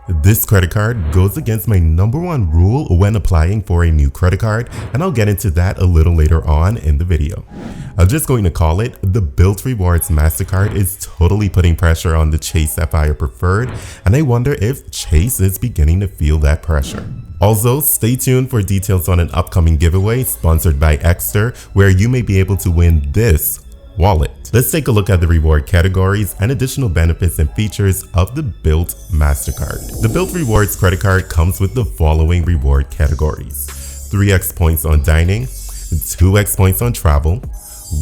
This credit card goes against my #1 rule when applying for a new credit card, and I'll get into that a little later on in the video. I'm just going to call it the Bilt Rewards Mastercard is totally putting pressure on the Chase Sapphire Preferred, and I wonder if Chase is beginning to feel that pressure. Also, stay tuned for details on an upcoming giveaway sponsored by Ekster, where you may be able to win this wallet. Let's take a look at the reward categories and additional benefits and features of the Bilt Mastercard. The Bilt Rewards credit card comes with the following reward categories: 3x points on dining, 2x points on travel,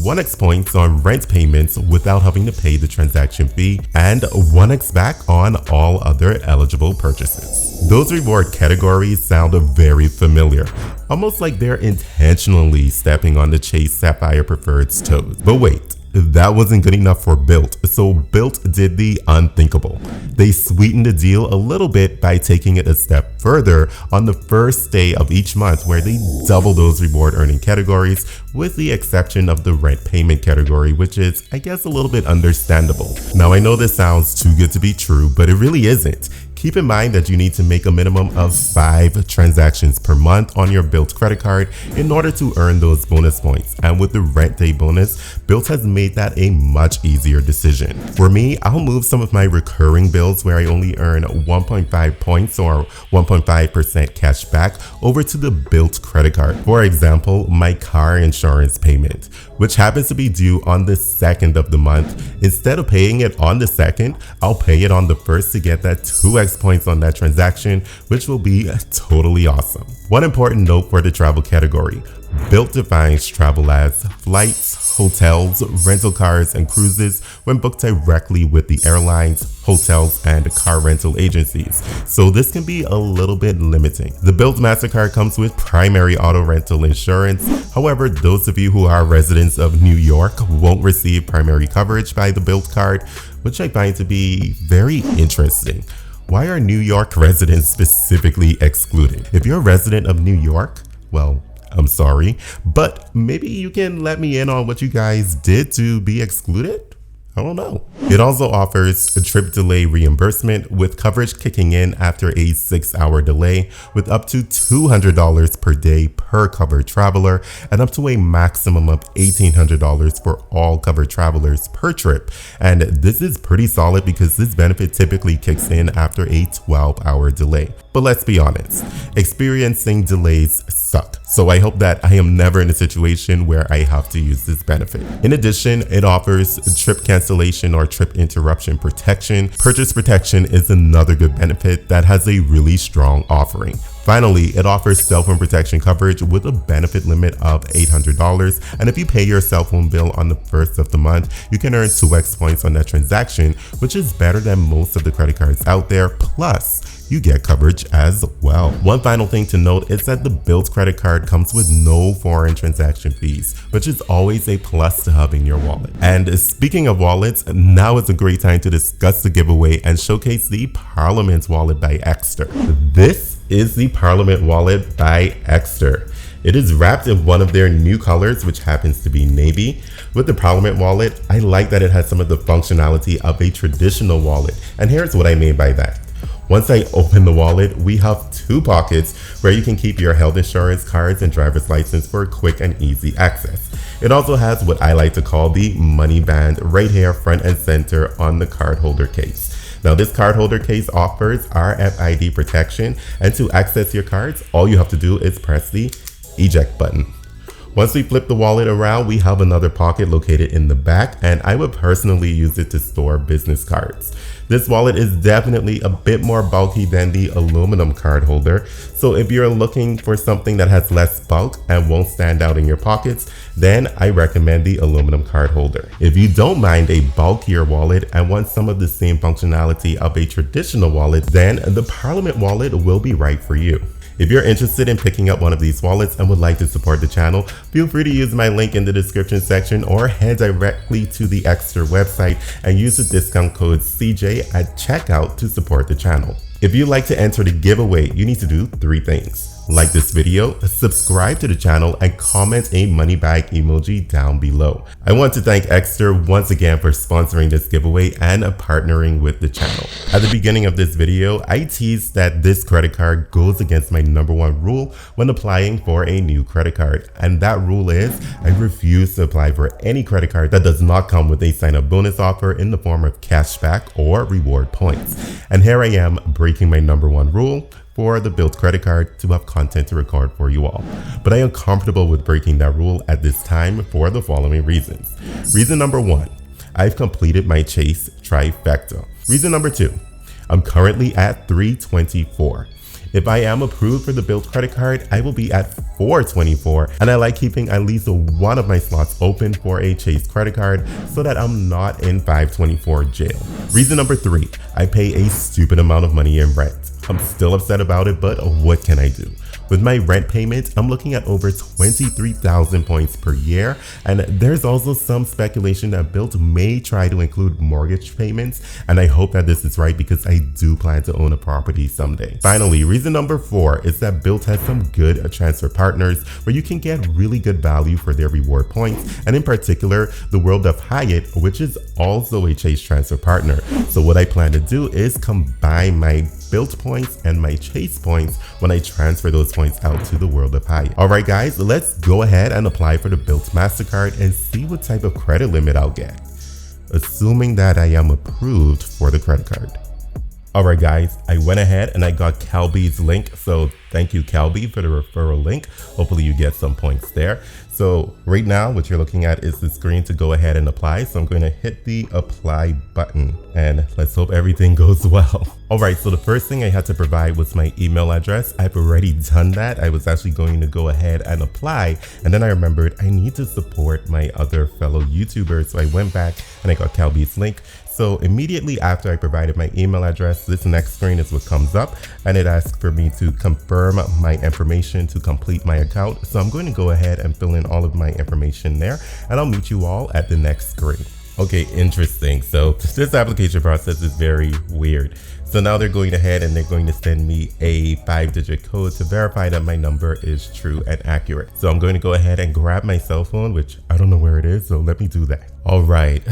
1x points on rent payments without having to pay the transaction fee, and 1x back on all other eligible purchases. Those reward categories sound very familiar, almost like they're intentionally stepping on the Chase Sapphire Preferred's toes. But wait, that wasn't good enough for Bilt, so Bilt did the unthinkable. They sweetened the deal a little bit by taking it a step further on the first day of each month, where they double those reward earning categories, with the exception of the rent payment category, which is, I guess, a little bit understandable. Now, I know this sounds too good to be true, but it really isn't. Keep in mind that you need to make a minimum of 5 transactions per month on your Bilt credit card in order to earn those bonus points. And with the rent day bonus, Bilt has made that a much easier decision. For me, I'll move some of my recurring bills where I only earn 1.5 points or 1.5% cash back over to the Bilt credit card. For example, my car insurance payment, which happens to be due on the 2nd of the month. Instead of paying it on the 2nd, I'll pay it on the 1st to get that 2x points on that transaction, which will be totally awesome. One important note for the travel category: Bilt defines travel as flights, hotels, rental cars, and cruises when booked directly with the airlines, hotels, and car rental agencies. So this can be a little bit limiting. The Bilt Mastercard comes with primary auto rental insurance. However, those of you who are residents of New York won't receive primary coverage by the Bilt card, which I find to be very interesting. Why are New York residents specifically excluded? If you're a resident of New York, well, I'm sorry, but maybe you can let me in on what you guys did to be excluded? I don't know. It also offers a trip delay reimbursement, with coverage kicking in after a 6-hour delay, with up to $200 per day per covered traveler and up to a maximum of $1,800 for all covered travelers per trip. And this is pretty solid because this benefit typically kicks in after a 12-hour delay. But let's be honest, experiencing delays suck. So I hope that I am never in a situation where I have to use this benefit. In addition, it offers trip cancellation or trip interruption protection. Purchase protection is another good benefit that has a really strong offering. Finally, it offers cell phone protection coverage with a benefit limit of $800, and if you pay your cell phone bill on the 1st of the month, you can earn 2x points on that transaction, which is better than most of the credit cards out there. Plus, you get coverage as well. One final thing to note is that the Bilt credit card comes with no foreign transaction fees, which is always a plus to having your wallet. And speaking of wallets, now is a great time to discuss the giveaway and showcase the Parliament wallet by Ekster. This is the Parliament wallet by Ekster. It is wrapped in one of their new colors, which happens to be navy. With the Parliament wallet, I like that it has some of the functionality of a traditional wallet, and here's what I mean by that. Once I open the wallet, we have 2 pockets where you can keep your health insurance, cards, and driver's license for quick and easy access. It also has what I like to call the money band right here front and center on the card holder case. Now, this card holder case offers RFID protection, and to access your cards, all you have to do is press the eject button. Once we flip the wallet around, we have another pocket located in the back, and I would personally use it to store business cards. This wallet is definitely a bit more bulky than the aluminum card holder, so if you're looking for something that has less bulk and won't stand out in your pockets, then I recommend the aluminum card holder. If you don't mind a bulkier wallet and want some of the same functionality of a traditional wallet, then the Parliament wallet will be right for you. If you're interested in picking up one of these wallets and would like to support the channel, feel free to use my link in the description section or head directly to the Ekster website and use the discount code CJ at checkout to support the channel. If you'd like to enter the giveaway, you need to do 3 things. like this video, subscribe to the channel, and comment a money bag emoji down below. I want to thank Ekster once again for sponsoring this giveaway and partnering with the channel. At the beginning of this video, I teased that this credit card goes against my #1 rule when applying for a new credit card. And that rule is I refuse to apply for any credit card that does not come with a sign-up bonus offer in the form of cashback or reward points. And here I am breaking my #1 rule for the Bilt credit card to have content to record for you all. But I am comfortable with breaking that rule at this time for the following reasons. Reason number 1, I've completed my Chase trifecta. Reason number 2, I'm currently at 324. If I am approved for the Bilt credit card, I will be at 424, and I like keeping at least one of my slots open for a Chase credit card so that I'm not in 524 jail. Reason number 3, I pay a stupid amount of money in rent. I'm still upset about it, but what can I do? With my rent payment, I'm looking at over 23,000 points per year, and there's also some speculation that Bilt may try to include mortgage payments, and I hope that this is right because I do plan to own a property someday. Finally, reason number 4 is that Bilt has some good transfer partners where you can get really good value for their reward points, and in particular, the World of Hyatt, which is also a Chase transfer partner. So what I plan to do is combine my Bilt points and my Chase points when I transfer those points out to the World of Hyatt. Alright guys, let's go ahead and apply for the Bilt Mastercard and see what type of credit limit I'll get, assuming that I am approved for the credit card. Alright guys, I went ahead and I got Calby's link, so thank you Calby for the referral link. Hopefully you get some points there. So right now what you're looking at is the screen to go ahead and apply, so I'm going to hit the apply button and let's hope everything goes well. Alright, so the first thing I had to provide was my email address. I've already done that. I was actually going to go ahead and apply, and then I remembered I need to support my other fellow YouTubers, so I went back and I got Calby's link. So immediately after I provided my email address, this next screen is what comes up, and it asks for me to confirm my information to complete my account. So I'm going to go ahead and fill in all of my information there, and I'll meet you all at the next screen. Okay, interesting. So this application process is very weird. So now they're going ahead and they're going to send me a 5-digit code to verify that my number is true and accurate. So I'm going to go ahead and grab my cell phone, which I don't know where it is, so let me do that. All right,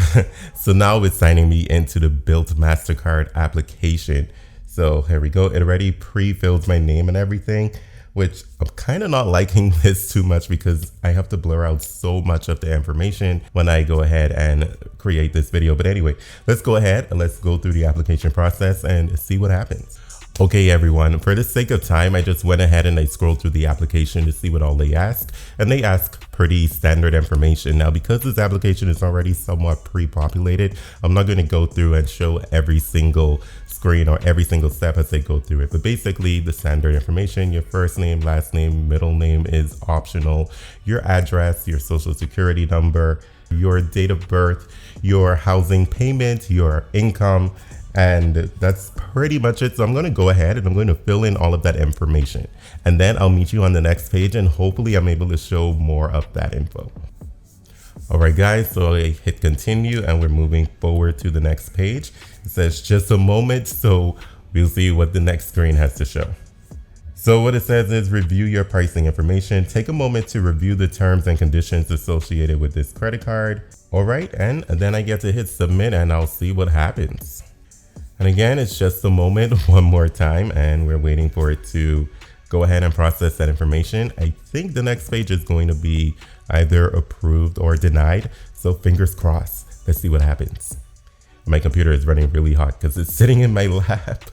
so now it's signing me into the Bilt Mastercard application. So here we go. It already pre-filled my name and everything, which I'm kind of not liking this too much because I have to blur out so much of the information when I go ahead and create this video. But anyway, let's go ahead and let's go through the application process and see what happens. Okay everyone, for the sake of time, I just went ahead and I scrolled through the application to see what all they ask, and they ask pretty standard information. Now, because this application is already somewhat pre-populated, I'm not going to go through and show every single screen or every single step as they go through it, but basically the standard information: your first name, last name, middle name is optional, your address, your social security number, your date of birth, your housing payment, your income, and that's pretty much it. So I'm going to go ahead and I'm going to fill in all of that information, and then I'll meet you on the next page and hopefully I'm able to show more of that info. Alright guys, so I hit continue and we're moving forward to the next page. It says just a moment, so we'll see what the next screen has to show. So what it says is review your pricing information. Take a moment to review the terms and conditions associated with this credit card. Alright, and then I get to hit submit and I'll see what happens. And again, it's just a moment one more time and we're waiting for it to go ahead and process that information. I think the next page is going to be either approved or denied. So fingers crossed. Let's see what happens. My computer is running really hot because it's sitting in my lap.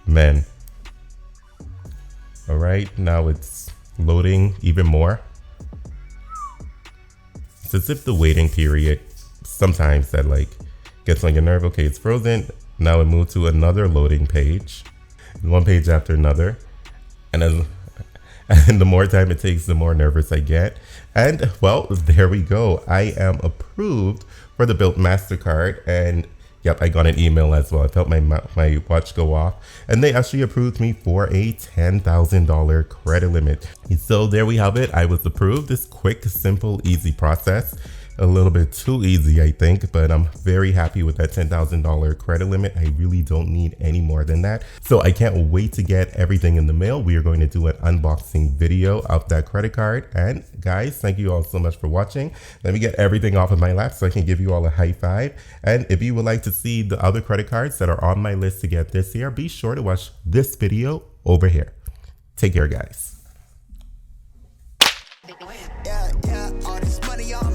Man. All right, now it's loading even more. It's as if the waiting period sometimes that like gets on your nerve. Okay, it's frozen. Now it moved to another loading page, one page after another. And the more time it takes, the more nervous I get. And well, there we go. I am approved for the Bilt Mastercard, and yep, I got an email as well. I felt my watch go off, and they actually approved me for a $10,000 credit limit. So there we have it. I was approved. This quick, simple, easy process. a little bit too easy, I think, but I'm very happy with that $10,000 credit limit. I really don't need any more than that. So I can't wait to get everything in the mail. We are going to do an unboxing video of that credit card. And guys, thank you all so much for watching. Let me get everything off of my lap so I can give you all a high five. And if you would like to see the other credit cards that are on my list to get this year, be sure to watch this video over here. Take care, guys. Yeah, all this money on